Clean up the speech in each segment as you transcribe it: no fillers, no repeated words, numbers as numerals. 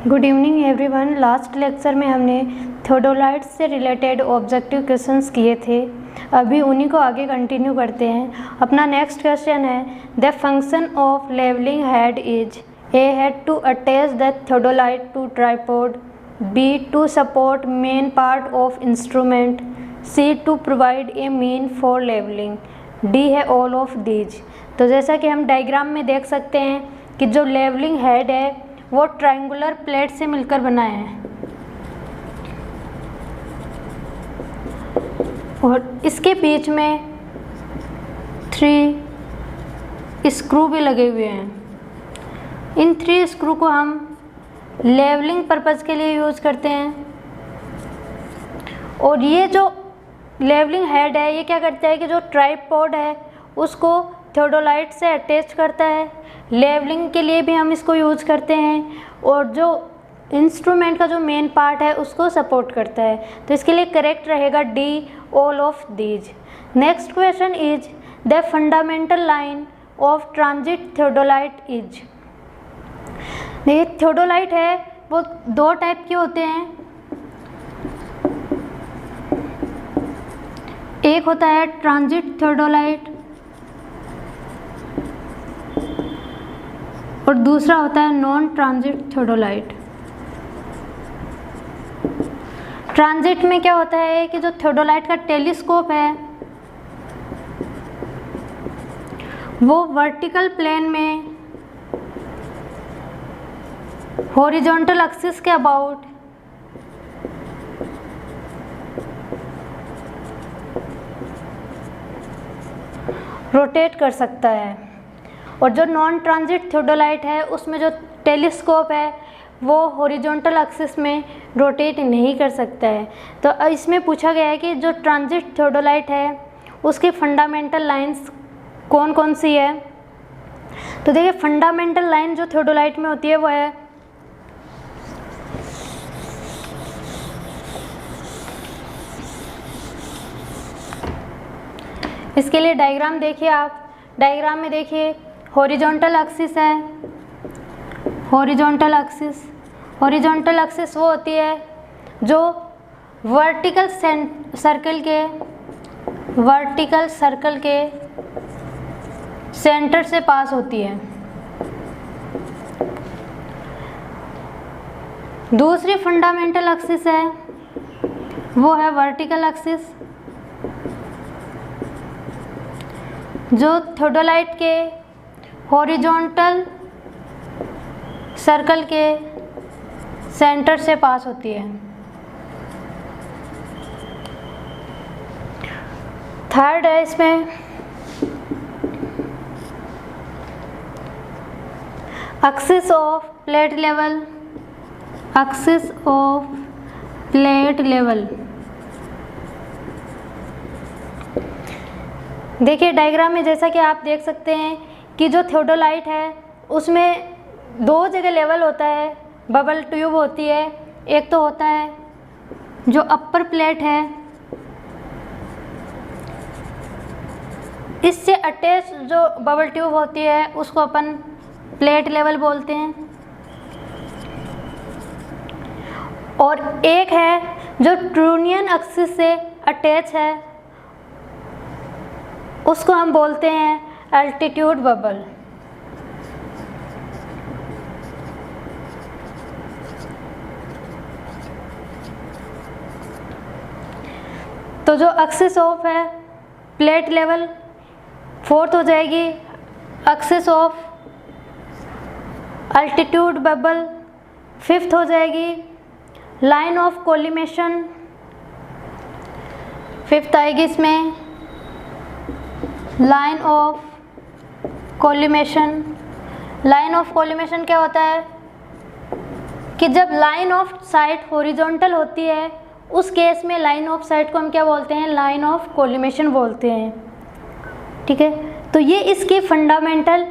Good evening everyone. Last lecture में हमने theodolites से रिलेटेड ऑब्जेक्टिव क्वेश्चंस किए थे। अभी उन्हीं को आगे कंटिन्यू करते हैं। अपना नेक्स्ट क्वेश्चन है the function of levelling head is a had to attach the theodolite to tripod, B to support main part of instrument, C to provide a mean for levelling, D है all of these. तो जैसा कि हम diagram में देख सकते हैं कि जो लेवलिंग हेड है वो ट्रायंगुलर प्लेट से मिलकर बना है और इसके बीच में 3 स्क्रू भी लगे हुए हैं। इन 3 स्क्रू को हम लेवलिंग पर्पज़ के लिए यूज़ करते हैं। और ये जो लेवलिंग हेड है ये क्या करता है कि जो ट्राइपॉड है उसको थियोडोलाइट से अटैच करता है। लेवलिंग के लिए भी हम इसको यूज़ करते हैं और जो इंस्ट्रूमेंट का जो मेन पार्ट है उसको सपोर्ट करता है। तो इसके लिए करेक्ट रहेगा D all of these. Next question is the fundamental line of transit theodolite is. देखिए थियोडोलाइट है वो 2 टाइप के होते हैं। एक होता है ट्रांजिट थियोडोलाइट और दूसरा होता है नॉन ट्रांजिट थियोडोलाइट। ट्रांजिट में क्या होता है कि जो थियोडोलाइट का टेलीस्कोप है वो वर्टिकल प्लेन में हॉरिजॉन्टल एक्सिस के अबाउट रोटेट कर सकता है। और जो नॉन ट्रांजिट थियोडोलाइट है उसमें जो टेलीस्कोप है वो हॉरिजॉन्टल एक्सिस में रोटेट नहीं कर सकता है। तो इसमें पूछा गया है कि जो ट्रांजिट थियोडोलाइट है उसकी फंडामेंटल लाइंस कौन कौन सी है। तो देखिए फंडामेंटल लाइन जो थियोडोलाइट में होती है वो है इसके लिए डायग्राम देखिए आप। डायग्राम में देखिए हॉरिजॉन्टल एक्सिस है। हॉरिजॉन्टल एक्सिस वो होती है जो वर्टिकल सर्कल के सेंटर से पास होती है। दूसरी फंडामेंटल एक्सिस है वो है वर्टिकल एक्सिस जो थियोडोलाइट के हॉरिजॉन्टल सर्कल के सेंटर से पास होती है। थर्ड है इसमें एक्सिस ऑफ प्लेट लेवल। देखिए डायग्राम में जैसा कि आप देख सकते हैं कि जो थियोडोलाइट है उसमें 2 जगह लेवल होता है। बबल ट्यूब होती है। एक तो होता है जो अपर प्लेट है, इससे अटैच जो बबल ट्यूब होती है उसको अपन प्लेट लेवल बोलते हैं। और एक है जो ट्रूनियन एक्सिस से अटैच है उसको हम बोलते हैं एल्टीट्यूड बबल। तो जो एक्सिस ऑफ है प्लेट लेवल, फोर्थ हो जाएगी axis of altitude bubble, fifth हो जाएगी लाइन ऑफ कोलिमेशन, फिफ्थ आएगी इसमें line of collimation. Line of collimation क्या होता है कि जब लाइन ऑफ साइट हॉरिजॉन्टल होती है उस केस में लाइन ऑफ साइट को हम क्या बोलते हैं, लाइन ऑफ कोलिमेशन बोलते हैं। ठीक है, तो ये इसकी फंडामेंटल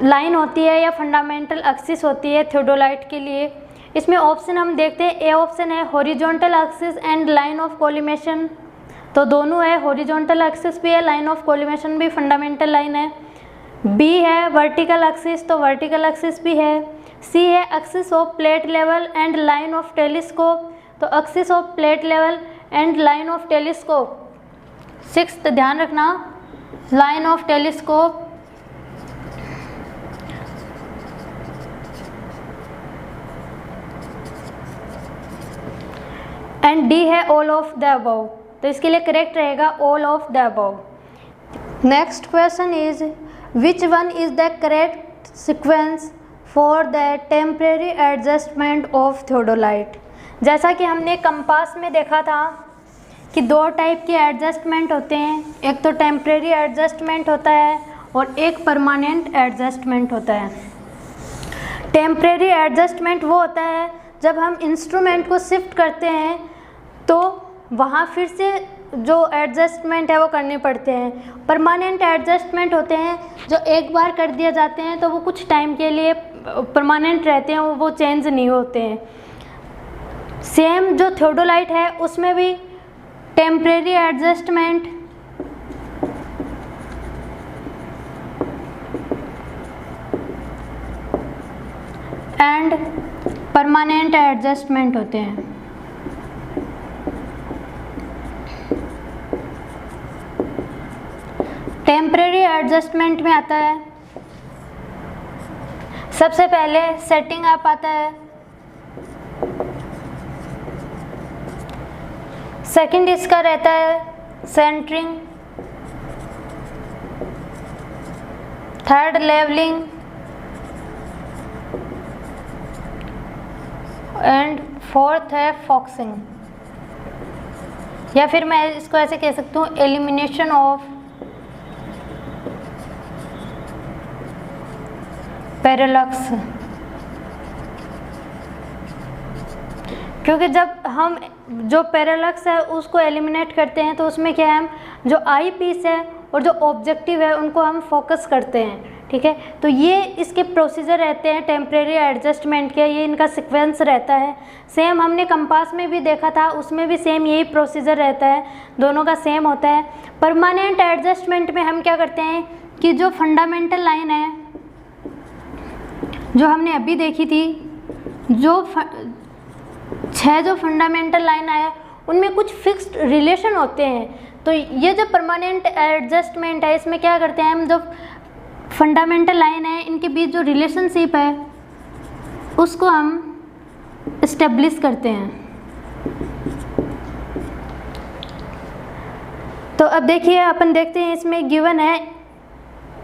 लाइन होती है या फंडामेंटल एक्सिस होती है थियोडोलाइट के लिए। इसमें ऑप्शन हम देखते हैं, ए ऑप्शन है horizontal axis and line of collimation. तो दोनों है, हॉरिजॉन्टल एक्सिस भी है, लाइन ऑफ कोलिमेशन भी फंडामेंटल लाइन है। बी है वर्टिकल एक्सिस, तो वर्टिकल एक्सिस भी है। सी है axis of plate level and line of telescope, तो axis of plate level and line of telescope. Sixth ध्यान रखना, line of telescope. And D है ऑल ऑफ द अबव, तो इसके लिए करेक्ट रहेगा all of the above. Next question is which one is the correct sequence for the temporary adjustment of theodolite. जैसा कि हमने कंपास में देखा था कि दो टाइप के एडजस्टमेंट होते हैं, एक तो टेम्परेरी एडजस्टमेंट होता है और एक परमानेंट एडजस्टमेंट होता है। टेम्परेरी एडजस्टमेंट वो होता है जब हम इंस्ट्रूमेंट को शिफ्ट करते हैं तो वहाँ फिर से जो एडजस्टमेंट है वो करने पड़ते हैं। परमानेंट एडजस्टमेंट होते हैं जो एक बार कर दिए जाते हैं तो वो कुछ टाइम के लिए परमानेंट रहते हैं, वो चेंज नहीं होते हैं। सेम जो थियोडोलाइट है उसमें भी temporary adjustment and permanent adjustment होते हैं। टेम्परेरी एडजस्टमेंट में आता है सबसे पहले सेटिंग अप आता है, सेकंड इसका रहता है centering, third levelling and fourth है फॉक्सिंग, या फिर मैं इसको ऐसे कह सकती हूँ एलिमिनेशन ऑफ पैरेलक्स। क्योंकि जब हम जो पैरेलक्स है उसको एलिमिनेट करते हैं तो उसमें क्या है, हम जो आई पीस है और जो ऑब्जेक्टिव है उनको हम फोकस करते हैं, ठीक है। तो ये इसके प्रोसीजर रहते हैं टेम्परेरी एडजस्टमेंट के, ये इनका सीक्वेंस रहता है। सेम हमने कंपास में भी देखा था, उसमें भी सेम यही प्रोसीजर रहता है, दोनों का सेम होता है। परमानेंट एडजस्टमेंट में हम क्या करते हैं कि जो फंडामेंटल लाइन है जो हमने अभी देखी थी, जो 6 जो फंडामेंटल लाइन है उनमें कुछ फिक्स्ड रिलेशन होते हैं। तो ये जो परमानेंट एडजस्टमेंट है इसमें क्या करते हैं हम, जो फंडामेंटल लाइन है इनके बीच जो रिलेशनशिप है उसको हम इस्टेब्लिश करते हैं। तो अब देखिए अपन देखते हैं, इसमें गिवन है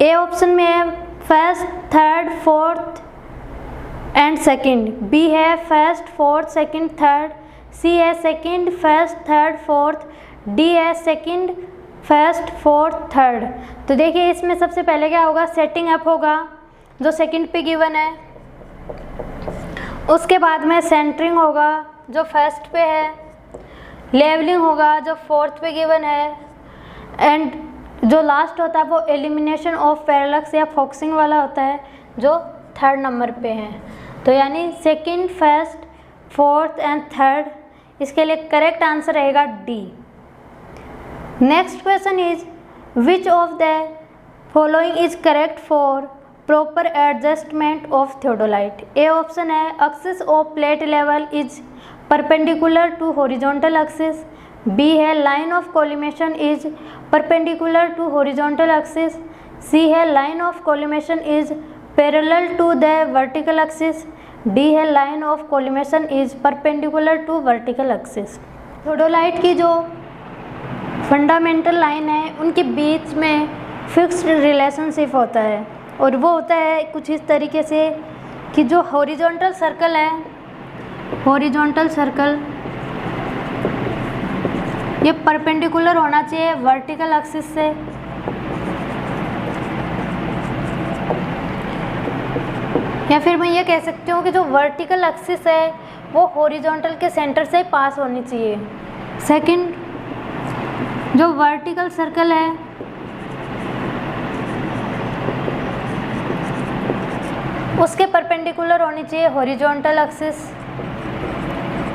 ए ऑप्शन में है first, third, fourth and second, B है first, fourth, second, third, C है second, first, third, fourth, D है सेकंड, फर्स्ट, फोर्थ, थर्ड। तो देखिए इसमें सबसे पहले क्या होगा, सेटिंग अप होगा जो सेकंड पे गिवन है, उसके बाद में सेंटरिंग होगा जो फर्स्ट पे है, लेवलिंग होगा जो फोर्थ पे गिवन है, एंड जो लास्ट होता है वो एलिमिनेशन ऑफ पैरेलक्स या फोकसिंग वाला होता है जो थर्ड नंबर पे है। तो यानी second, first, fourth and third, इसके लिए करेक्ट आंसर रहेगा D. Next question is which of the following is correct for proper adjustment of theodolite. A option है axis of plate level is perpendicular to horizontal axis, B है line of collimation is perpendicular to horizontal axis, C है line of collimation is parallel to the vertical axis, D है line of collimation is perpendicular to vertical axis. Theodolite की जो fundamental line है उनके बीच में fixed relationship होता है, और वो होता है कुछ इस तरीके से कि जो हॉरिजॉन्टल सर्कल है, हॉरिजॉन्टल सर्कल ये परपेंडिकुलर होना चाहिए वर्टिकल एक्सिस से, या फिर मैं ये कह सकती हूँ कि जो वर्टिकल एक्सिस है वो हॉरिजॉन्टल के सेंटर से पास होनी चाहिए। सेकंड, जो वर्टिकल सर्कल है उसके परपेंडिकुलर होनी चाहिए हॉरिजॉन्टल एक्सिस,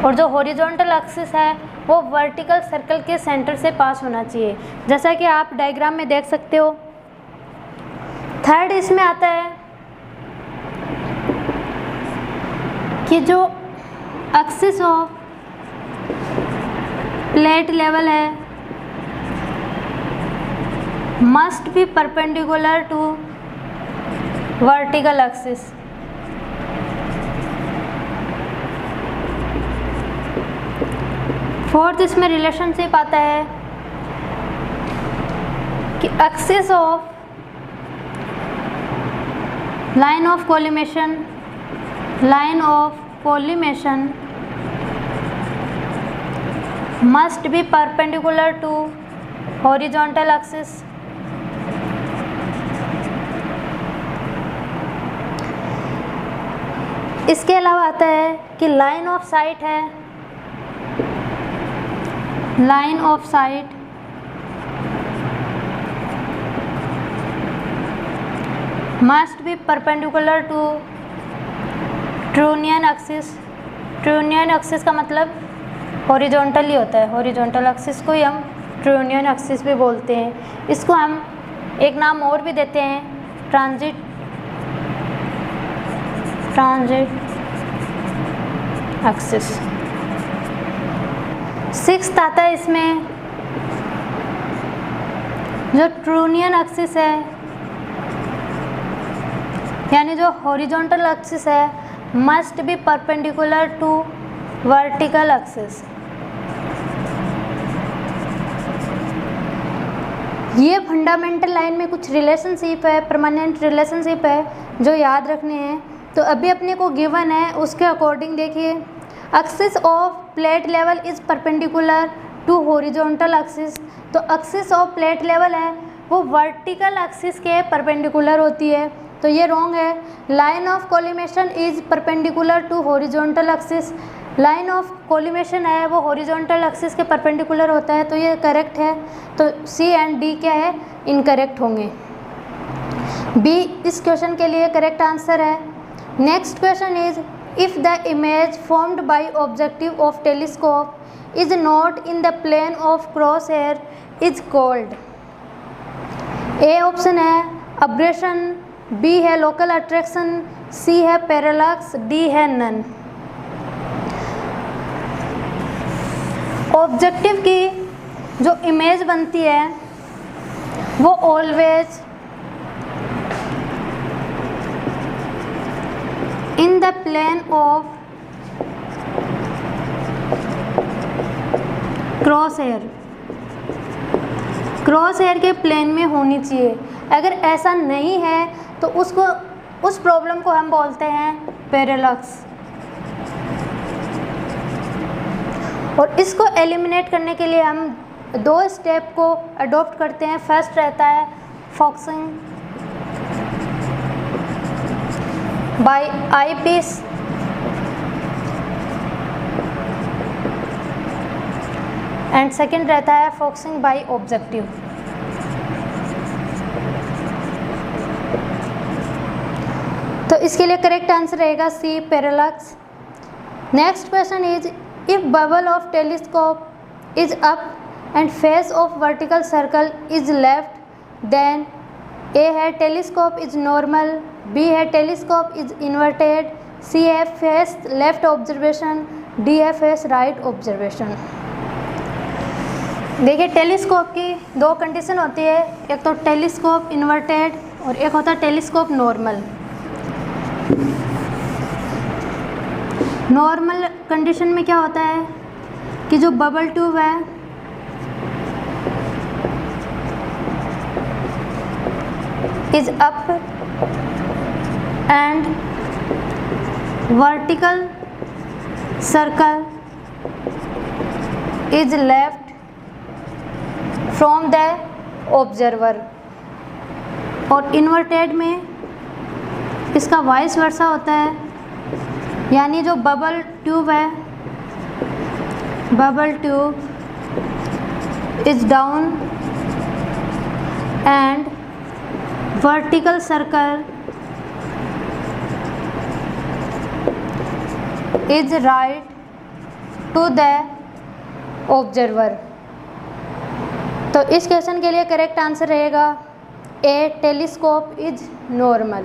और जो हॉरिजॉन्टल एक्सिस है वो वर्टिकल सर्कल के सेंटर से पास होना चाहिए। जैसा कि आप डायग्राम में देख सकते हो, थर्ड इसमें आता है कि जो एक्सिस ऑफ प्लेट लेवल है must be perpendicular to vertical axis. Fourth इसमें रिलेशनशिप आता है कि axis of line of collimation must be perpendicular to horizontal axis। इसके अलावा आता है कि लाइन ऑफ साइट है, line of site must be perpendicular to trunnion axis. Trunnion axis का मतलब हॉरिजॉन्टल ही होता है, हॉरिजॉन्टल एक्सिस को ही हम ट्रूनियन एक्सिस भी बोलते हैं। इसको हम एक नाम और भी देते हैं, ट्रांजिट एक्सिस। सिक्स्थ आता है इसमें जो ट्रूनियन एक्सिस है, यानी जो हॉरिजॉन्टल एक्सिस है must be perpendicular to vertical axis. ये फंडामेंटल लाइन में कुछ रिलेशनशिप है, परमानेंट रिलेशनशिप है जो याद रखने हैं। तो अभी अपने को गिवन है उसके अकॉर्डिंग देखिए, axis of plate level is perpendicular to horizontal axis. तो एक्सिस ऑफ प्लेट लेवल है वो वर्टिकल एक्सिस के परपेंडिकुलर होती है, तो ये रॉन्ग है। Line of collimation is perpendicular to horizontal axis. Line of collimation है वो हॉरिजॉन्टल एक्सिस के परपेंडिकुलर होता है, तो ये करेक्ट है। तो सी एंड डी क्या है, इनकरेक्ट होंगे। बी इस क्वेश्चन के लिए करेक्ट आंसर है। Next question is if the image formed by objective of telescope is not in the plane of cross hair is called. A option है अब्रेशन, बी है local attraction, C है parallax, D है none. Objective की जो image बनती है वो always in the plane of cross hair, cross hair के प्लेन में होनी चाहिए। अगर ऐसा नहीं है तो उस प्रॉब्लम को हम बोलते हैं पैरेलैक्स। और इसको एलिमिनेट करने के लिए हम दो स्टेप को अडॉप्ट करते हैं। फर्स्ट रहता है focusing by eyepiece, and second रहता है फोकसिंग बाय ऑब्जेक्टिव। तो इसके लिए करेक्ट आंसर रहेगा C parallax. Next question is if bubble of telescope is up and face of vertical circle is left then A है telescope is normal, B है telescope is inverted, C है face left observation, D है face right observation. देखिए telescope की दो condition होती है, एक तो टेलीस्कोप इन्वर्टेड और एक होता है टेलीस्कोप नॉर्मल। नॉर्मल कंडीशन में क्या होता है कि जो बबल ट्यूब है is up and vertical circle is left from the observer, और इन्वर्टेड में इसका वाइस वर्सा होता है, यानी जो बबल ट्यूब है, bubble tube is down and vertical circle is right to the observer. तो इस क्वेश्चन के लिए करेक्ट आंसर रहेगा a telescope is normal.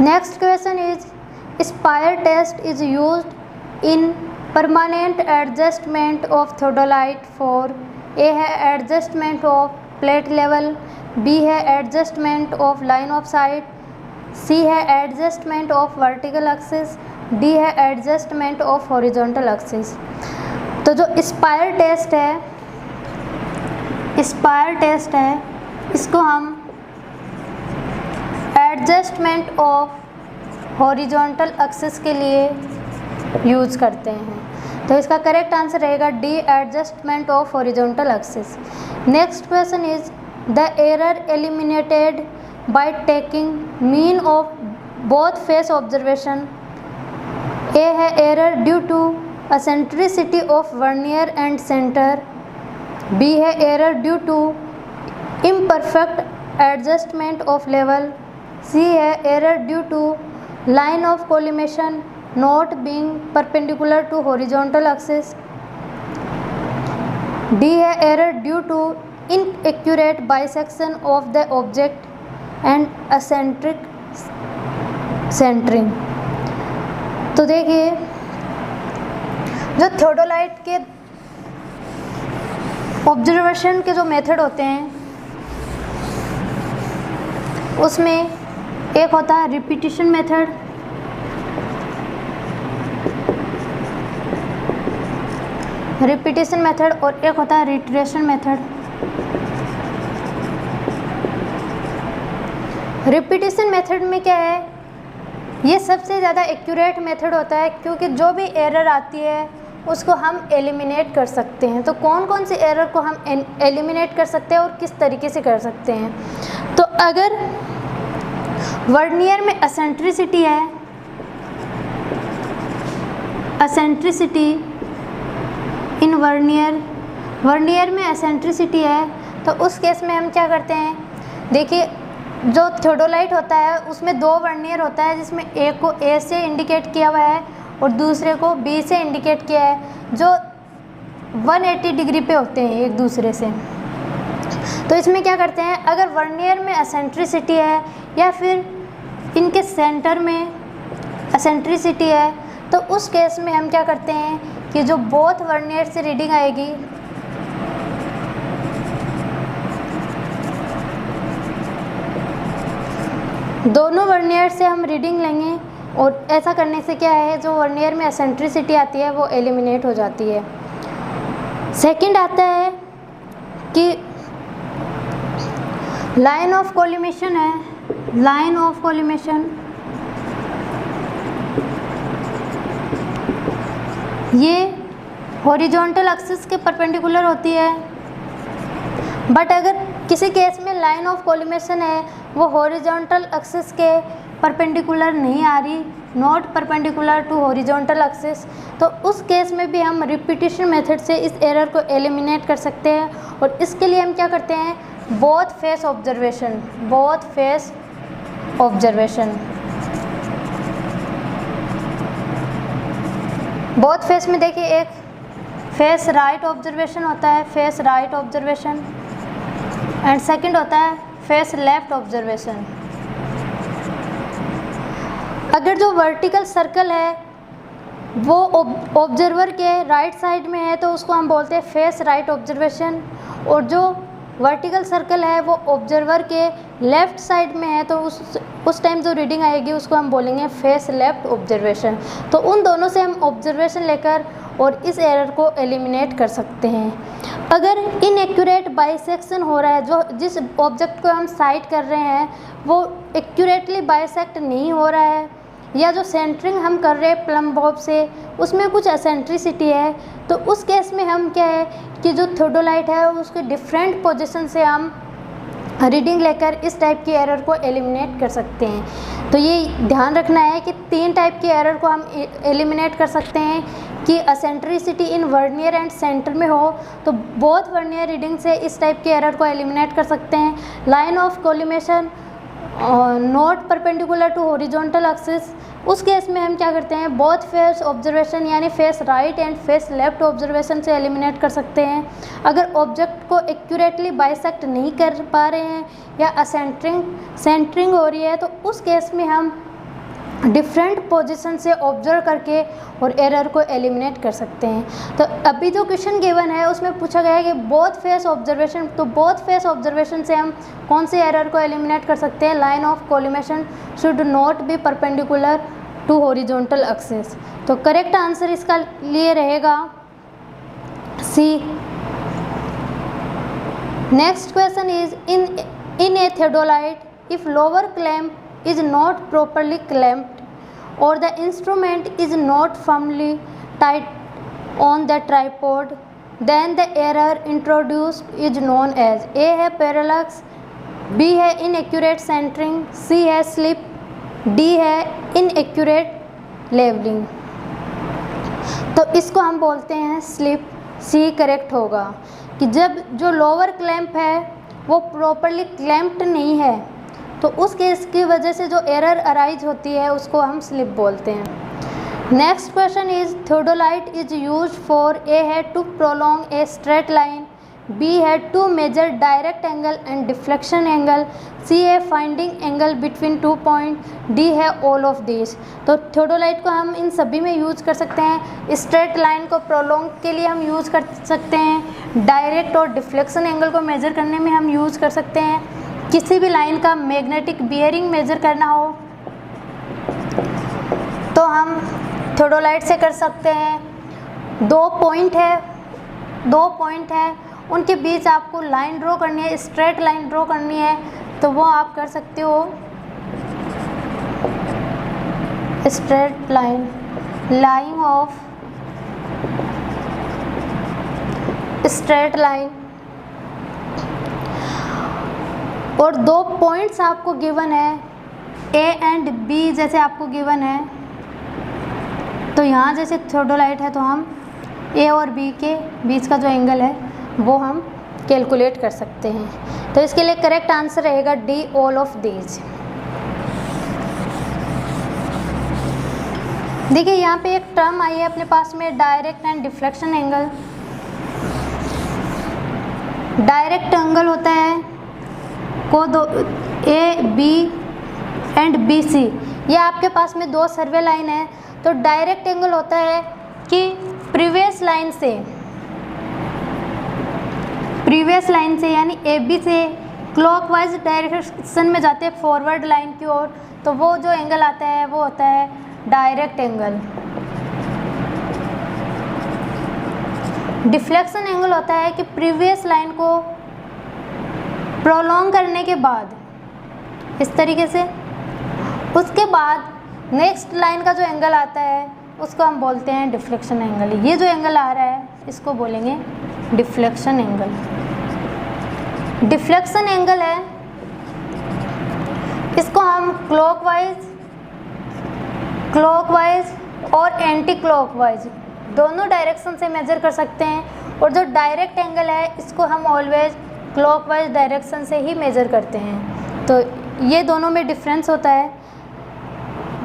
Next question is Spire test is used in permanent adjustment of theodolite for A है adjustment of plate level, B है adjustment of line of sight, C है adjustment of vertical axis, D है adjustment of horizontal axis. तो जो spire test है इसको हम adjustment of horizontal axis के लिए यूज़ करते हैं। तो इसका करेक्ट आंसर रहेगा D, adjustment of horizontal axis. Next question is the error eliminated by taking mean of both face observation. A है error due to eccentricity of vernier and centre, B है error due to imperfect adjustment of level, C है error due to line of collimation not being perpendicular to horizontal axis, D है error due to inaccurate bisection of the object and eccentric centering. तो देखिए जो theodolite के observation के जो method होते हैं उसमें एक होता है रिपीटिशन मेथड, और एक होता है रिट्रेशन मेथड। रिपीटिशन मेथड में क्या है, ये सबसे ज़्यादा एक्यूरेट मेथड होता है क्योंकि जो भी एरर आती है उसको हम एलिमिनेट कर सकते हैं। तो कौन कौन सी एरर को हम एलिमिनेट कर सकते हैं और किस तरीके से कर सकते हैं। तो अगर वर्नियर में एसेंट्रिसिटी है, एसेंट्रिसिटी इन वर्नियर में एसेंट्रिसिटी है, तो उस केस में हम क्या करते हैं, देखिए जो थियोडोलाइट होता है उसमें दो वर्नियर होता है जिसमें एक को ए से इंडिकेट किया हुआ है और दूसरे को बी से इंडिकेट किया है, जो 180 डिग्री पे होते हैं एक दूसरे से। तो इसमें क्या करते हैं, अगर वर्नियर में एसेंट्रिसिटी है या फिर इनके सेंटर में एसेंट्रिसिटी है, तो उस केस में हम क्या करते हैं कि जो बोथ वर्नियर से रीडिंग आएगी दोनों वर्नियर से हम रीडिंग लेंगे और ऐसा करने से क्या है, जो वर्नियर में एसेंट्रिसिटी आती है वो एलिमिनेट हो जाती है। सेकंड आता है कि लाइन ऑफ कोलिमेशन है, लाइन ऑफ कोलिमेशन ये हॉरिजॉन्टल एक्सिस के परपेंडिकुलर होती है, बट अगर किसी केस में लाइन ऑफ कोलिमेशन है वो हॉरिजॉन्टल एक्सिस के परपेंडिकुलर नहीं आ रही, not perpendicular to horizontal axis, तो उस केस में भी हम रिपीटिशन मेथड से इस एरर को एलिमिनेट कर सकते हैं। और इसके लिए हम क्या करते हैं, both face observation, both face observation. Both face में देखिए एक फेस राइट ऑब्जर्वेशन होता है, face right observation, and second होता है फेस लेफ्ट ऑब्जर्वेशन। अगर जो वर्टिकल सर्कल है वो ऑब्जर्वर के राइट साइड में है तो उसको हम बोलते हैं फेस राइट ऑब्जर्वेशन, और जो वर्टिकल सर्कल है वो ऑब्जर्वर के लेफ़्ट साइड में है तो उस टाइम जो रीडिंग आएगी उसको हम बोलेंगे फेस लेफ्ट ऑब्जर्वेशन। तो उन दोनों से हम ऑब्जर्वेशन लेकर और इस एरर को एलिमिनेट कर सकते हैं। अगर इनएक्यूरेट बाइसेक्शन हो रहा है, जो जिस ऑब्जेक्ट को हम साइट कर रहे हैं वो एक्यूरेटली बाइसेक्ट नहीं हो रहा है, या जो सेंटरिंग हम कर रहे हैं प्लम बॉब से उसमें कुछ एसेंट्रिसिटी है, तो उस केस में हम क्या है कि जो थियोडोलाइट है उसके डिफरेंट पोजीशन से हम रीडिंग लेकर इस टाइप की एरर को एलिमिनेट कर सकते हैं। तो ये ध्यान रखना है कि 3 टाइप की एरर को हम एलिमिनेट कर सकते हैं कि eccentricity in vernier and centre में हो तो बोथ वर्नियर रीडिंग से इस टाइप की एरर को एलिमिनेट कर सकते हैं। Line of collimation not perpendicular to horizontal axis, उस केस में हम क्या करते हैं, बोथ फेस ऑब्जर्वेशन यानी face right and face left observation से एलिमिनेट कर सकते हैं। अगर ऑब्जेक्ट को एक्यूरेटली बाइसेक्ट नहीं कर पा रहे हैं या सेंटरिंग हो रही है तो उस केस में हम डिफरेंट पोजीशन से ऑब्जर्व करके और एरर को एलिमिनेट कर सकते हैं। तो अभी जो क्वेश्चन गिवन है उसमें पूछा गया है कि बोथ फेस ऑब्जर्वेशन, तो बोथ फेस ऑब्जर्वेशन से हम कौन से एरर को एलिमिनेट कर सकते हैं, line of collimation should not be perpendicular to horizontal axis. तो करेक्ट आंसर इसका लिए रहेगा C. Next question is in a theodolite if lower clamp is not properly clamped or the instrument is not firmly tied on the tripod, then the error introduced is known as A है parallax, B है inaccurate centering, C है slip, D है inaccurate leveling। तो इसको हम बोलते हैं slip. C correct होगा कि जब जो लोअर क्लैंप है वो प्रॉपरली क्लैम्प्ड नहीं है तो उस केस की वजह से जो एरर अराइज होती है उसको हम स्लिप बोलते हैं। Next question is theodolite is use for, A है to prolong a straight line, B है to measure direct angle and deflection angle, C है finding angle between two point, D है ऑल ऑफ दिस। तो theodolite को हम इन सभी में use कर सकते हैं। स्ट्रेट लाइन को प्रोलॉन्ग के लिए हम यूज कर सकते हैं, डायरेक्ट और डिफ्लेक्शन एंगल को मेजर करने में हम यूज कर सकते हैं, किसी भी लाइन का मैग्नेटिक बियरिंग मेजर करना हो तो हम थियोडोलाइट से कर सकते हैं। दो पॉइंट है उनके बीच आपको लाइन ड्रॉ करनी है, स्ट्रेट लाइन ड्रॉ करनी है तो वो आप कर सकते हो straight line of straight line. और दो पॉइंट्स आपको गिवन है ए एंड बी, जैसे आपको गिवन है तो यहाँ जैसे थियोडोलाइट है तो हम ए और बी के बीच का जो एंगल है वो हम कैलकुलेट कर सकते हैं। तो इसके लिए करेक्ट आंसर रहेगा डी, ऑल ऑफ दीज। देखिए यहाँ पे एक टर्म आई है अपने पास में, direct and deflection angle. Direct angle होता है को दो A B and B C, ये आपके पास में दो सर्वे लाइन है। तो डायरेक्ट एंगल होता है कि प्रीवियस लाइन से यानी ए बी से क्लॉकवाइज डायरेक्शन में जाते हैं फॉरवर्ड लाइन की ओर, तो वो जो एंगल आता है वो होता है डायरेक्ट एंगल। डिफ्लेक्शन एंगल होता है कि प्रीवियस लाइन को प्रोलॉन्ग करने के बाद इस तरीके से, उसके बाद नेक्स्ट लाइन का जो एंगल आता है उसको हम बोलते हैं डिफ्लेक्शन एंगल। ये जो एंगल आ रहा है इसको बोलेंगे डिफ्लेक्शन एंगल। डिफ्लेक्शन एंगल है, इसको हम क्लॉकवाइज और एंटी क्लॉकवाइज दोनों डायरेक्शन से मेजर कर सकते हैं। और जो डायरेक्ट एंगल है इसको हम ऑलवेज क्लॉकवाइज डायरेक्शन से ही मेजर करते हैं। तो ये दोनों में डिफरेंस होता है।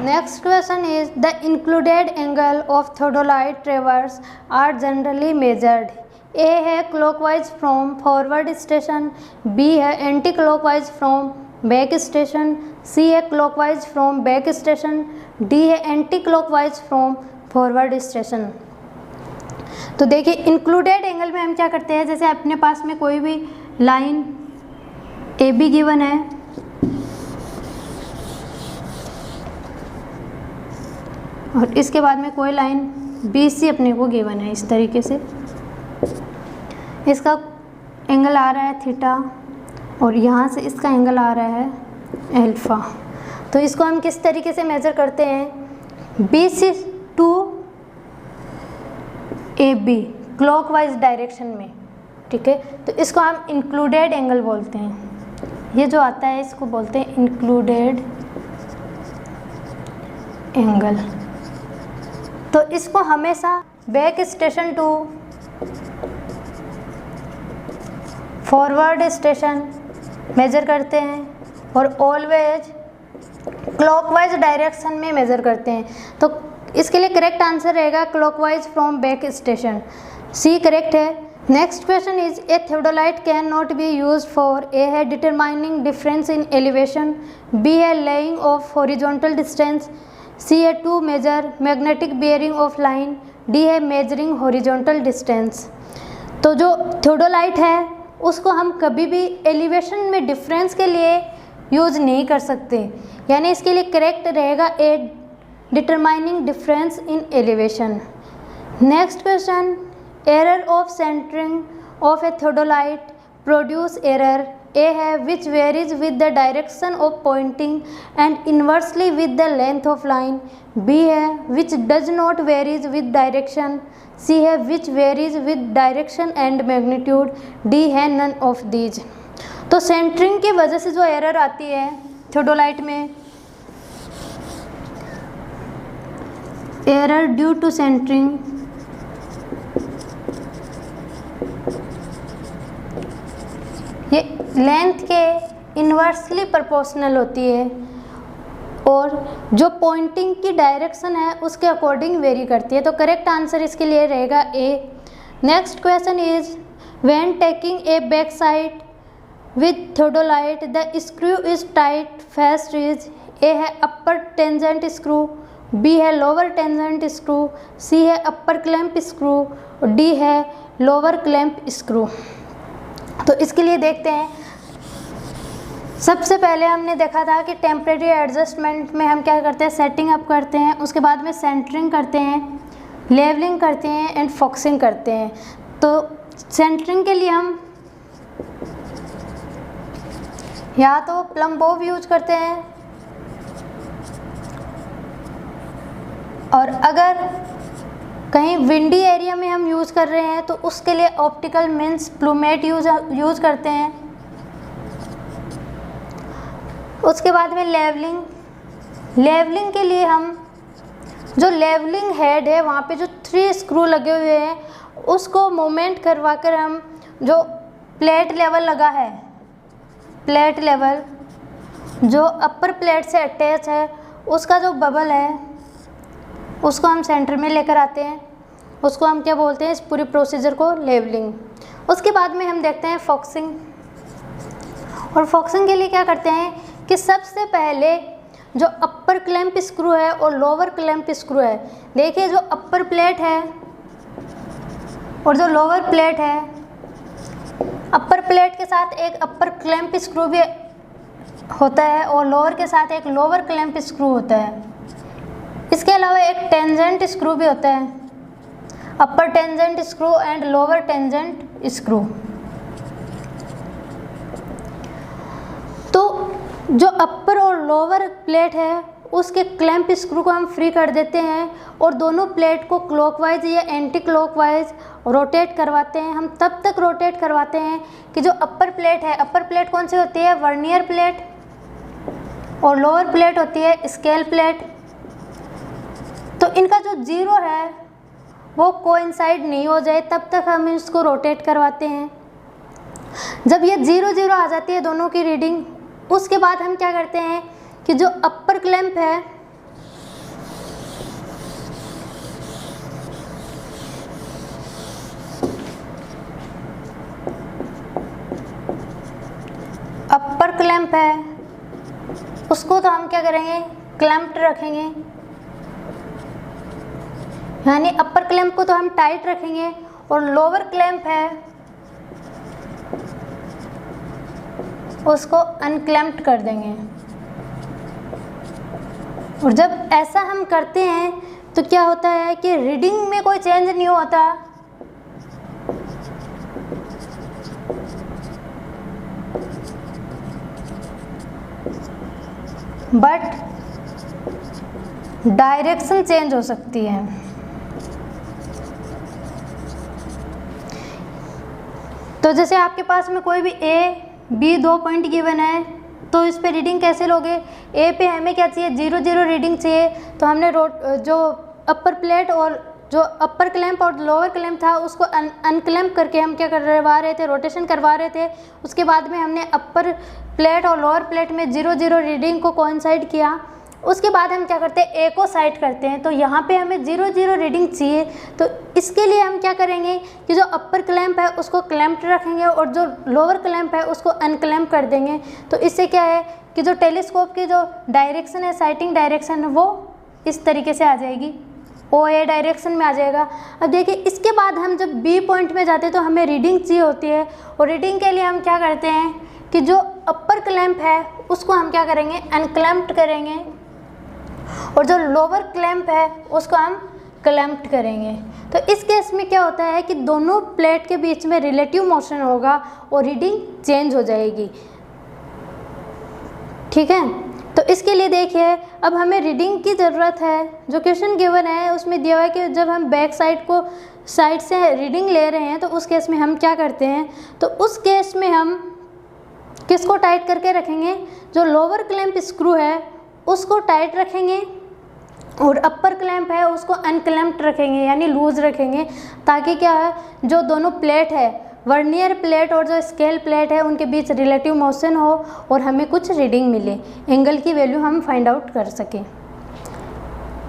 Next question is the included angle of theodolite traverse are generally measured. A है clockwise from forward station, B है anti clockwise from back station, C है clockwise from back station, D है anti clockwise from forward station. तो देखिए included angle में हम क्या करते हैं, जैसे अपने पास में कोई भी लाइन ए बी गिवन है और इसके बाद में कोई लाइन बी सी अपने को गिवन है, इस तरीके से इसका एंगल आ रहा है थीटा और यहाँ से इसका एंगल आ रहा है अल्फा। तो इसको हम किस तरीके से मेजर करते हैं, B C to A B clockwise direction में, ठीक है। तो इसको हम इंक्लूडेड एंगल बोलते हैं। ये जो आता है इसको बोलते हैं इंक्लूडेड एंगल। तो इसको हमेशा back station to forward station measure करते हैं और ऑलवेज क्लॉकवाइज डायरेक्शन में मेज़र करते हैं। तो इसके लिए करेक्ट आंसर रहेगा clockwise from back station, C correct है। Next question is a theodolite can not be use for A है determining difference in elevation, B है laying off horizontal distance, C है to measure magnetic bearing of line, D है measuring horizontal distance. तो जो theodolite है उसको हम कभी भी एलिवेशन में डिफरेंस के लिए यूज नहीं कर सकते, यानी इसके लिए करेक्ट रहेगा A determining difference in elevation. Next question, error of centering of a theodolite produce error, A है which varies with the direction of pointing and inversely with the length of line, B है which does not varies with direction, C है which varies with direction and magnitude, D है none of these. तो centering की वजह से जो error आती है थियोडोलाइट में, एरर ड्यू टू सेंटरिंग, ये लेंथ के इन्वर्सली प्रोपोर्शनल होती है और जो पॉइंटिंग की डायरेक्शन है उसके अकॉर्डिंग वेरी करती है। तो करेक्ट आंसर इसके लिए रहेगा A. Next question is when taking a back sight with theodolite the screw is tight first is, A है अपर टेंजेंट स्क्रू, बी है लोअर टेंजेंट स्क्रू, सी है अपर क्लैंप स्क्रू, डी है lower clamp screw. तो इसके लिए देखते हैं, सबसे पहले हमने देखा था कि टेम्परेरी एडजस्टमेंट में हम क्या करते हैं, सेटिंग अप करते हैं, उसके बाद में सेंटरिंग करते हैं, लेवलिंग करते हैं एंड फोकसिंग करते हैं। तो सेंटरिंग के लिए हम या तो प्लम बॉब यूज करते हैं, और अगर कहीं विंडी एरिया में हम यूज़ कर रहे हैं तो उसके लिए ऑप्टिकल मीन्स प्लूमेट यूज़ करते हैं। उसके बाद में लेवलिंग के लिए हम जो लेवलिंग हेड है वहाँ पे जो 3 स्क्रू लगे हुए हैं उसको मूवमेंट करवा कर हम जो प्लेट लेवल लगा है, प्लेट लेवल जो अपर प्लेट से अटैच है उसका जो बबल है उसको हम सेंटर में लेकर आते हैं, उसको हम क्या बोलते हैं, इस पूरे प्रोसीजर को लेवलिंग। उसके बाद में हम देखते हैं फोकसिंग, और फोकसिंग के लिए क्या करते हैं कि सबसे पहले जो अपर क्लैंप स्क्रू है और लोअर क्लैंप स्क्रू है, देखिए जो अपर प्लेट है और जो लोअर प्लेट है, अपर प्लेट के साथ एक अपर क्लैंप स्क्रू भी होता है और लोअर के साथ एक लोअर क्लैंप स्क्रू होता है। इसके अलावा एक टेंजेंट स्क्रू भी होता है, upper tangent screw and lower tangent screw. तो जो अपर और लोअर प्लेट है उसके क्लैंप स्क्रू को हम फ्री कर देते हैं और दोनों प्लेट को क्लॉकवाइज या एंटी क्लॉकवाइज रोटेट करवाते हैं। हम तब तक रोटेट करवाते हैं कि जो अपर प्लेट है, अपर प्लेट कौन सी होती है, वर्नियर प्लेट, और लोअर प्लेट होती है स्केल प्लेट। तो इनका जो जीरो है वो कोइंसाइड नहीं हो जाए तब तक हम इसको रोटेट करवाते हैं। जब ये 0-0 आ जाती है दोनों की रीडिंग, उसके बाद हम क्या करते हैं कि जो अपर क्लैंप है अपर क्लैंप है उसको तो हम क्या करेंगे, क्लैंप्ड रखेंगे, यानी अपर क्लैंप को तो हम टाइट रखेंगे और लोअर क्लैंप है उसको अनक्लैंप्ड कर देंगे। और जब ऐसा हम करते हैं तो क्या होता है कि रीडिंग में कोई चेंज नहीं होता, बट डायरेक्शन चेंज हो सकती है। तो जैसे आपके पास में कोई भी ए बी 2 पॉइंट गिवन है तो इस पे रीडिंग कैसे लोगे, ए पे हमें क्या चाहिए, 0-0 रीडिंग चाहिए। तो हमने जो अपर प्लेट और जो अपर क्लैंप और लोअर क्लैंप था उसको अनक्लैंप करके हम क्या करवा रहे थे, रोटेशन करवा रहे थे। उसके बाद में हमने अपर प्लेट और लोअर प्लेट में 0-0 रीडिंग को कोइंसाइड किया। उसके बाद हम क्या करते हैं, ए को साइड करते हैं। तो यहाँ पे हमें 0-0 रीडिंग चाहिए, तो इसके लिए हम क्या करेंगे कि जो अपर क्लैंप है उसको क्लैंप्ड रखेंगे और जो लोअर क्लैंप है उसको अनक्लैंप कर देंगे। तो इससे क्या है कि जो टेलीस्कोप की जो डायरेक्शन है, साइटिंग डायरेक्शन, वो इस तरीके से आ जाएगी, ओ ए डायरेक्शन में आ जाएगा। अब देखिए इसके बाद हम जब बी पॉइंट में जाते हैं तो हमें रीडिंग चाहिए होती है, और रीडिंग के लिए हम क्या करते हैं कि जो अपर क्लैंप है उसको हम क्या करेंगे, अनक्लैंप्ड करेंगे, और जो लोअर क्लैंप है उसको हम क्लैंप्ड करेंगे। तो इस केस में क्या होता है कि दोनों प्लेट के बीच में रिलेटिव मोशन होगा और रीडिंग चेंज हो जाएगी। ठीक है, तो इसके लिए देखिए अब हमें रीडिंग की ज़रूरत है। जो क्वेश्चन गिवन है उसमें दिया हुआ है कि जब हम बैक साइड से रीडिंग ले रहे हैं तो उस केस में हम क्या करते हैं, तो उस केस में हम किसको टाइट करके रखेंगे, जो लोअर क्लैंप स्क्रू है उसको टाइट रखेंगे और अपर क्लैंप है उसको अनक्लैंप्ड रखेंगे, यानी लूज रखेंगे, ताकि क्या है जो दोनों प्लेट है, वर्नियर प्लेट और जो स्केल प्लेट है, उनके बीच रिलेटिव मोशन हो और हमें कुछ रीडिंग मिले, एंगल की वैल्यू हम फाइंड आउट कर सकें।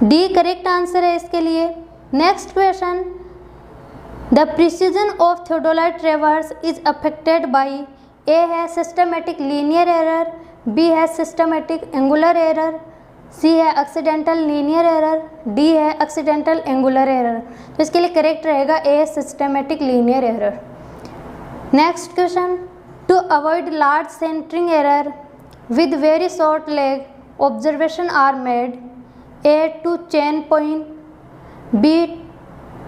डी करेक्ट आंसर है इसके लिए। Next question, the precision of theodolite traverse is affected by, A है सिस्टमेटिक लीनियर एरर, बी है सिस्टमेटिक एंगुलर एरर, सी है एक्सीडेंटल लीनियर एरर, डी है एक्सीडेंटल एंगुलर एरर। तो इसके लिए करेक्ट रहेगा A systematic linear error. Next question, to avoid large centering error with very short leg observation are made, A to chain point, B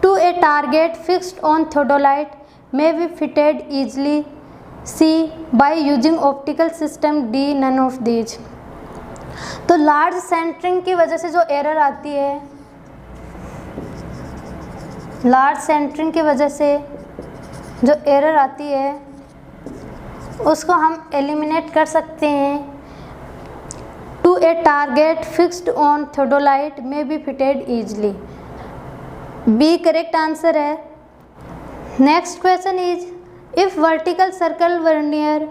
to a target fixed on theodolite may be fitted easily, C by using optical system, D none of these. तो large centering की वजह से जो error आती है, large centering की वजह से जो एरर आती है उसको हम एलिमिनेट कर सकते हैं। To a target fixed on theodolite may be fitted easily, B correct answer है। Next question is, if vertical circle vernier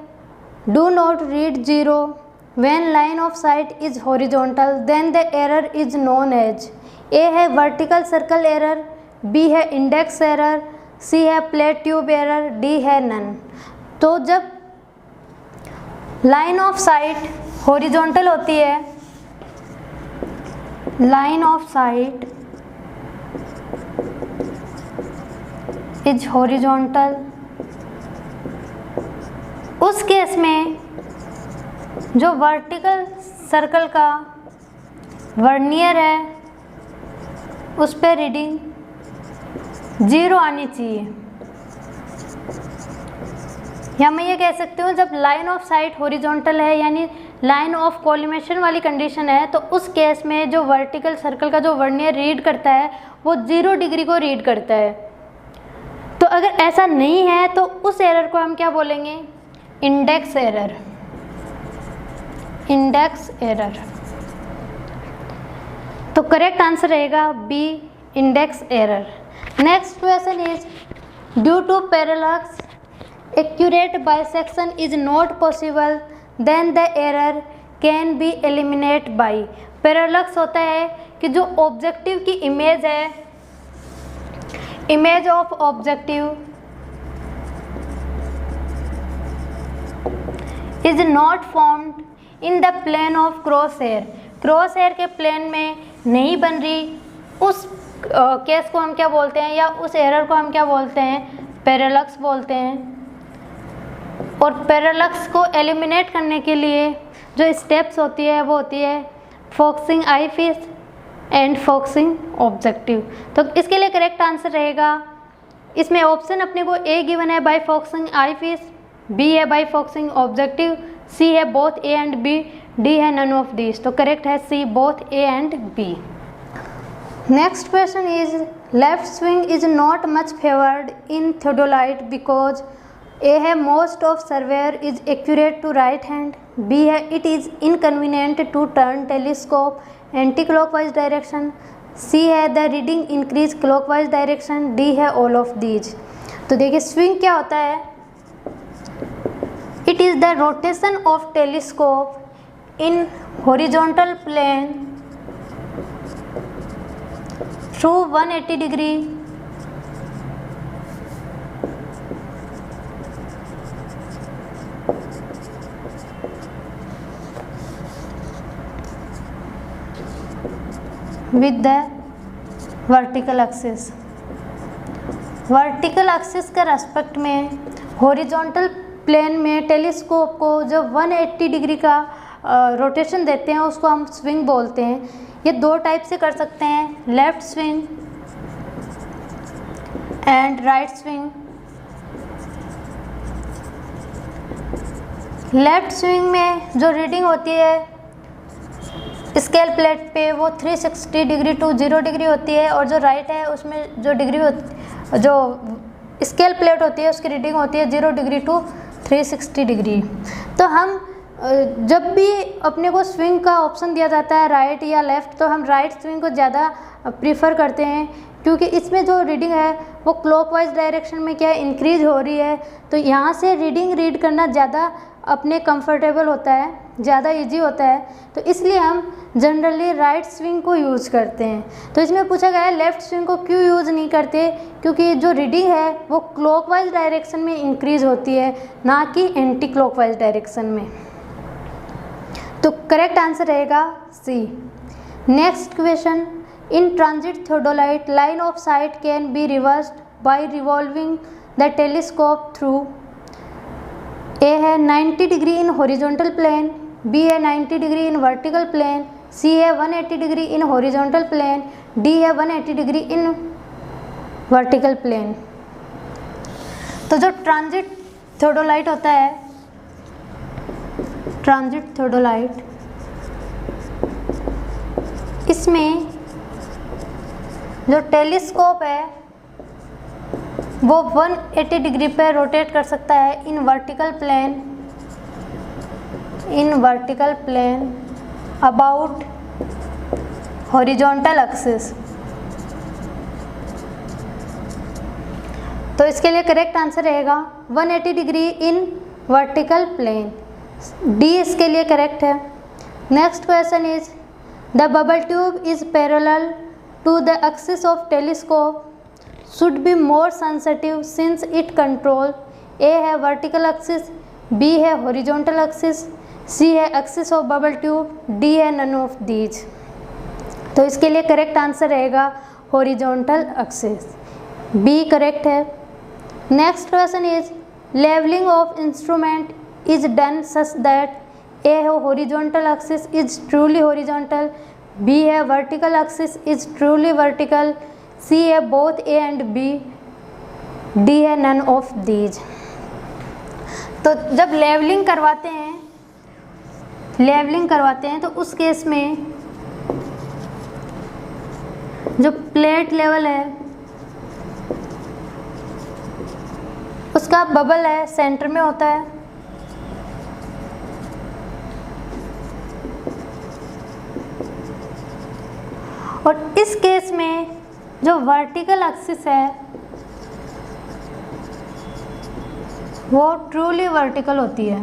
do not read 0 when line of sight is horizontal then the error is known as, A है vertical circle error, B है index error, C है plate tube error, D है none। तो जब line of sight horizontal होती है, line of sight is horizontal, उस case में जो वर्टिकल सर्कल का वर्नियर है उस पर रीडिंग 0 आनी चाहिए, या मैं ये कह सकती हूँ जब लाइन ऑफ साइट हॉरिजॉन्टल है यानी लाइन ऑफ कोलिमेशन वाली कंडीशन है, तो उस केस में जो वर्टिकल सर्कल का जो वर्नियर रीड करता है वो 0 डिग्री को रीड करता है। तो अगर ऐसा नहीं है तो उस एरर को हम क्या बोलेंगे, इंडेक्स एरर, इंडेक्स एरर। तो करेक्ट आंसर रहेगा B index error. Next question is, due to parallax accurate bisection is not possible then the error can be eliminate by. Parallax होता है कि जो ऑब्जेक्टिव की इमेज है, image of objective is not formed in the plane of cross hair, cross hair के plane में नहीं बन रही, उस केस को हम क्या बोलते हैं, या उस एरर को हम क्या बोलते हैं, पैरेलक्स बोलते हैं। और पैरेलक्स को एलिमिनेट करने के लिए जो स्टेप्स होती है वो होती है focusing eyepiece and focusing objective. तो इसके लिए करेक्ट आंसर रहेगा, इसमें ऑप्शन अपने को ए गिवन है by focusing eyepiece, B है बाय फोकसिंग ऑब्जेक्टिव, सी है both A and B, D है नन ऑफ दिस। तो करेक्ट है C both A and B. Next question is, left swing is not much favoured in theodolite because, A है most of surveyor is accurate to right hand, B है it is inconvenient to turn telescope anti clockwise direction, C है the reading increase clockwise direction, D है all of these. तो देखिए swing क्या होता है, it is the rotation of telescope in horizontal plane through 180 degree with the vertical axis। Vertical axis के respect में horizontal plane में टेलीस्कोप को जब 180 डिग्री का रोटेशन देते हैं उसको हम स्विंग बोलते हैं। ये दो टाइप से कर सकते हैं, left swing and right swing. Left swing में जो रीडिंग होती है स्केल प्लेट पे वो 360 डिग्री टू 0 डिग्री होती है, और जो राइट है उसमें जो जो स्केल प्लेट होती है उसकी रीडिंग होती है 0 डिग्री टू 360 डिग्री। तो हम जब भी अपने को स्विंग का ऑप्शन दिया जाता है राइट या लेफ़्ट, तो हम राइट स्विंग को ज़्यादा प्रीफर करते हैं, क्योंकि इसमें जो रीडिंग है वो क्लॉकवाइज डायरेक्शन में क्या इंक्रीज हो रही है। तो यहाँ से रीडिंग रीड करना ज़्यादा अपने कंफर्टेबल होता है, ज़्यादा इजी होता है, तो इसलिए हम जनरली राइट स्विंग को यूज़ करते हैं। तो इसमें पूछा गया है लेफ़्ट स्विंग को क्यों यूज़ नहीं करते, क्योंकि जो रीडिंग है वो क्लॉकवाइज डायरेक्शन में इंक्रीज होती है, ना कि एंटी क्लॉकवाइज डायरेक्शन में। तो करेक्ट आंसर रहेगा C. Next question, in transit theodolite line of sight can be reversed by revolving the telescope through. A है 90 degree in horizontal plane, B है 90 degree in vertical plane, C है 180 degree in horizontal plane, D है 180 degree in vertical plane. तो जो transit theodolite होता है, transit theodolite, इसमें जो टेलीस्कोप है वो 180 डिग्री पे रोटेट कर सकता है in vertical plane about horizontal axis. तो इसके लिए करेक्ट आंसर रहेगा 180 degree in vertical plane, D इसके लिए करेक्ट है। Next question is the bubble tube is parallel to the axis of telescope should be more sensitive since it control। A है vertical axis, B है horizontal axis, C है axis of bubble tube, D है none of these। तो इसके लिए correct answer रहेगा horizontal axis, B correct है। Next question is levelling of instrument is done such that A है horizontal axis is truly horizontal, B है vertical axis is truly vertical, C है both A and B, D है none of these. तो जब levelling करवाते हैं तो उस केस में जो प्लेट लेवल है उसका बबल है सेंटर में होता है, और इस केस में जो वर्टिकल एक्सिस है वो ट्रूली वर्टिकल होती है।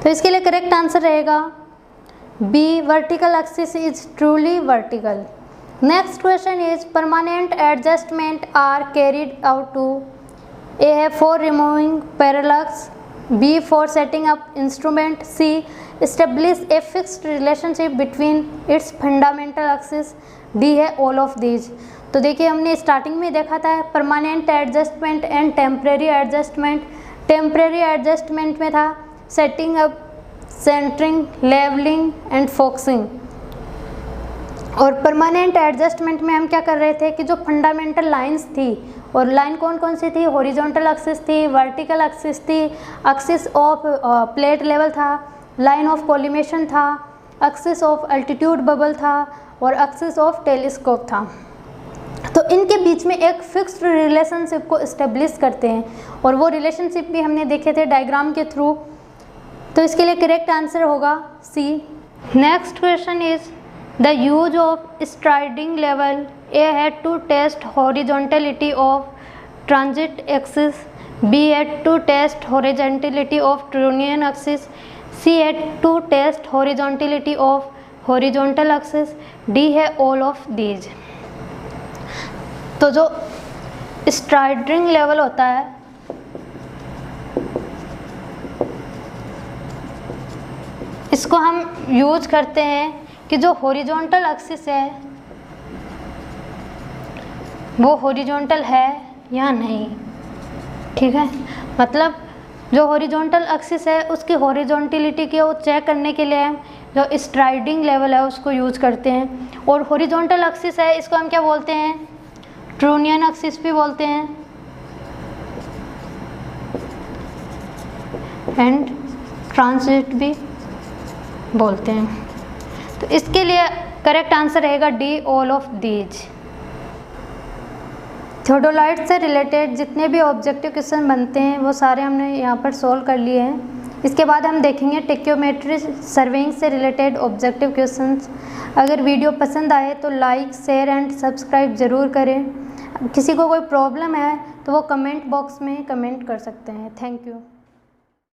तो इसके लिए करेक्ट आंसर रहेगा B, vertical axis is truly vertical. Next question is permanent adjustment are carried out to. A है for removing parallax, B for setting up instrument, C establish a fixed relationship between its fundamental axis, D है all of these. तो देखिए हमने starting में देखा था permanent adjustment and temporary adjustment. Temporary adjustment में था setting up, centering, levelling and focusing, और परमानेंट एडजस्टमेंट में हम क्या कर रहे थे कि जो फंडामेंटल लाइंस थी, और लाइन कौन कौन सी थी, हॉरिजॉन्टल एक्सिस थी, वर्टिकल एक्सिस थी, एक्सिस ऑफ प्लेट लेवल था, लाइन ऑफ कोलिमेशन था, एक्सिस ऑफ अल्टीट्यूड बबल था, और एक्सिस ऑफ टेलीस्कोप था। तो इनके बीच में एक फिक्स्ड रिलेशनशिप को इस्टेब्लिश करते हैं, और वो रिलेशनशिप भी हमने देखे थे डायग्राम के थ्रू। तो इसके लिए करेक्ट आंसर होगा C. Next question is the use of striding level A had to test horizontality of transit axis, B had to test horizontality of trunnion axis, C had to test horizontality of horizontal axis, D है all of these. तो जो striding level होता है इसको हम use करते हैं कि जो हॉरिजॉन्टल एक्सिस है वो हॉरिजॉन्टल है या नहीं, ठीक है। मतलब जो हॉरिजॉन्टल एक्सिस है उसकी हॉरिजॉन्टलिटी को चेक करने के लिए जो स्ट्राइडिंग लेवल है उसको यूज करते हैं। और हॉरिजॉन्टल एक्सिस है इसको हम क्या बोलते हैं, ट्रोनियन एक्सिस भी बोलते हैं एंड ट्रांजिट भी बोलते हैं। तो इसके लिए करेक्ट आंसर रहेगा D all of these. Theodolite से रिलेटेड जितने भी ऑब्जेक्टिव क्वेश्चन बनते हैं वो सारे हमने यहाँ पर सॉल्व कर लिए हैं। इसके बाद हम देखेंगे टेक्योमेट्री सर्वेइंग से रिलेटेड ऑब्जेक्टिव क्वेश्चंस। अगर वीडियो पसंद आए तो लाइक शेयर एंड सब्सक्राइब ज़रूर करें। किसी को कोई प्रॉब्लम है तो वो कमेंट बॉक्स में कमेंट कर सकते हैं। Thank you.